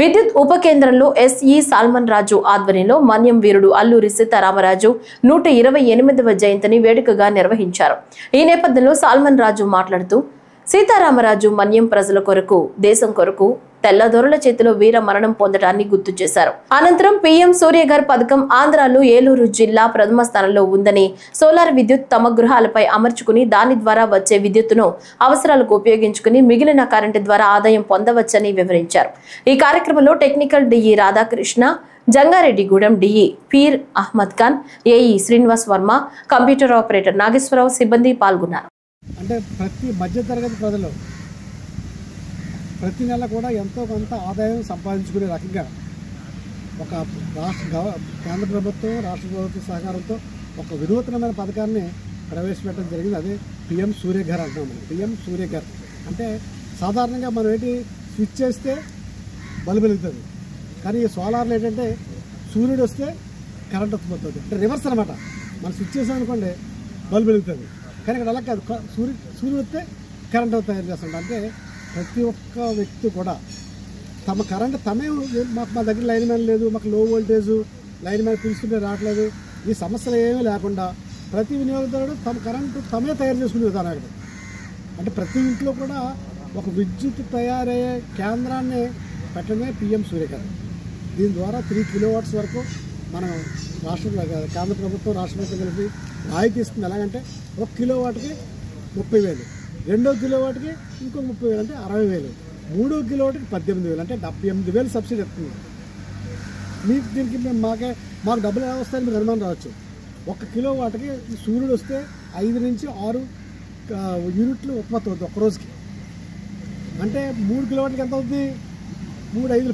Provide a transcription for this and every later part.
విద్యుత్ ఉప కేంద్రంలో ఎస్ఈ సాల్మన్ రాజు ఆధ్వర్యంలో మన్యం వీరుడు అల్లూరి సీతారామరాజు 128వ జయంతిని వేడుకగా నిర్వహించారు. ఈ నేపథ్యంలో సాల్మన్ రాజు మాట్లాడుతూ సీతారామరాజు మన్యం ప్రజల కొరకు, దేశం కొరకు తెల్లదొరల చేతిలో వీర మరణం పొందడాన్ని గుర్తు చేశారు. అనంతరం పీఎం సూర్యఘర్ పథకం ఆంధ్రాలో ఏలూరు జిల్లా ప్రథమ స్థానంలో ఉందని, సోలార్ విద్యుత్ తమ గృహాలపై అమర్చుకుని దాని ద్వారా వచ్చే విద్యుత్తును అవసరాలకు ఉపయోగించుకుని మిగిలిన కరెంటు ద్వారా ఆదాయం పొందవచ్చని వివరించారు. ఈ కార్యక్రమంలో technical DE Radhakrishna, Jangareddygudem DE Peer Ahmed Khan, AE Srinivas Varma, computer operator Nageswararao సిబ్బంది పాల్గొన్నారు. అంటే ప్రతి మధ్యతరగతి ప్రజలు ప్రతి నెల కూడా ఎంతో కొంత ఆదాయం సంపాదించుకునే రకంగా ఒక కేంద్ర ప్రభుత్వం, రాష్ట్ర ప్రభుత్వం సహకారంతో ఒక వినూత్నమైన పథకాన్ని ప్రవేశపెట్టడం జరిగింది. అదే పిఎం సూర్యఘర్ అంటున్నాం. పిఎం సూర్యఘర్ అంటే సాధారణంగా మనం ఏంటి స్విచ్ చేస్తే బల్బు వెలుగుతుంది, కానీ ఈ సోలార్లు ఏంటంటే సూర్యుడు వస్తే కరెంట్ ఉత్పత్తి అంటే రివర్స్ అనమాట. మనం స్విచ్ చేసామనుకోండి బల్బు వెలుగుతుంది, కానీ ఇక్కడ అలా కాదు. సూర్యుడు వస్తే కరెంట్ తయారు చేస్తుంటాం. అంటే ప్రతి ఒక్క వ్యక్తి కూడా తమ కరెంట్ తమే, మా దగ్గర లైన్ మ్యాన్ లేదు, మాకు లో వోల్టేజు లైన్ మ్యాన్ పిలుస్తుంటే రావట్లేదు, ఈ సమస్యలు ఏమీ లేకుండా ప్రతి వినియోగదారుడు తమ కరెంటు తమే తయారు చేసుకునే విధానం. అంటే ప్రతి ఇంట్లో కూడా ఒక విద్యుత్ తయారయ్యే కేంద్రాన్ని పెట్టడమే పిఎం సూర్యఘర్. దీని ద్వారా 3 కిలోవాట్స్ వరకు మనం కేంద్ర ప్రభుత్వం, రాష్ట్ర ప్రభుత్వం కలిపి రాయితీ ఇస్తుంది. ఎలాగంటే 1 కిలోవాట్కి 30,000, 2వ కిలోవాట్కి ఇంకో 30,000 అంటే 60,000, 3వ కిలోవాట్కి 18,000 అంటే 78,000 సబ్సిడీ ఇస్తుంది. మీకు దీనికి మాకు డబ్బులు ఎలా వస్తాయని మీకు అనుమానం రావచ్చు. 1 కిలోవాట్కి సూర్యుడు వస్తే 5 నుంచి 6 యూనిట్లు ఉత్పత్తి అవుతుంది ఒక్క రోజుకి. అంటే 3 కిలోవాట్కి ఎంత అవుతుంది? 3 5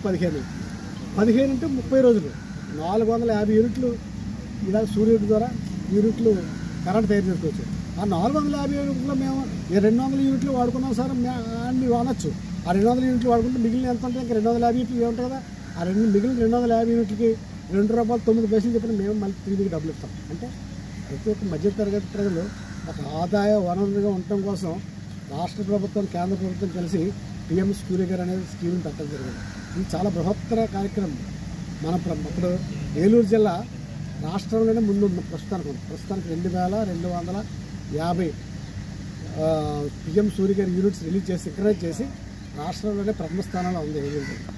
15 అంటే 30 రోజులు 450 యూనిట్లు ఇలా సూర్యుడి ద్వారా యూనిట్లు కరెంట్ తయారు చేసుకోవచ్చు. ఆ 450 యూనిట్లో మేము 200 యూనిట్లు వాడుకున్నాం సార్ అన్ని వాడచ్చు. ఆ 200 యూనిట్లు వాడుకుంటే మిగిలిన ఎంత ఉంటే ఇంకా 250 యూనిట్లు ఏముంటాయి కదా, ఆ మిగిలిన 250 యూనిట్లకి ₹2.09 చెప్పిన మేము మళ్ళీ తిరిగి డబ్బులు ఇస్తాం. అంటే ప్రతి ఒక్క మధ్యతరగతి ప్రజలు ఒక ఆదాయ వనరుగా ఉండటం కోసం రాష్ట్ర ప్రభుత్వం, కేంద్ర ప్రభుత్వం కలిసి పిఎం సూర్యఘర్ అనేది స్కీమ్ పెట్టడం జరిగింది. ఇది చాలా బృహత్తర కార్యక్రమం. ఇప్పుడు ఏలూరు జిల్లా రాష్ట్రంలోనే ముందు ప్రస్తుతానికి 2,250 పిఎం సూర్యఘర్ యూనిట్స్ రిలీజ్ చేసి సింక్రనైజ్ చేసి రాష్ట్రంలోనే ప్రథమ స్థానంలో ఉంది ఏలూరు జిల్లా.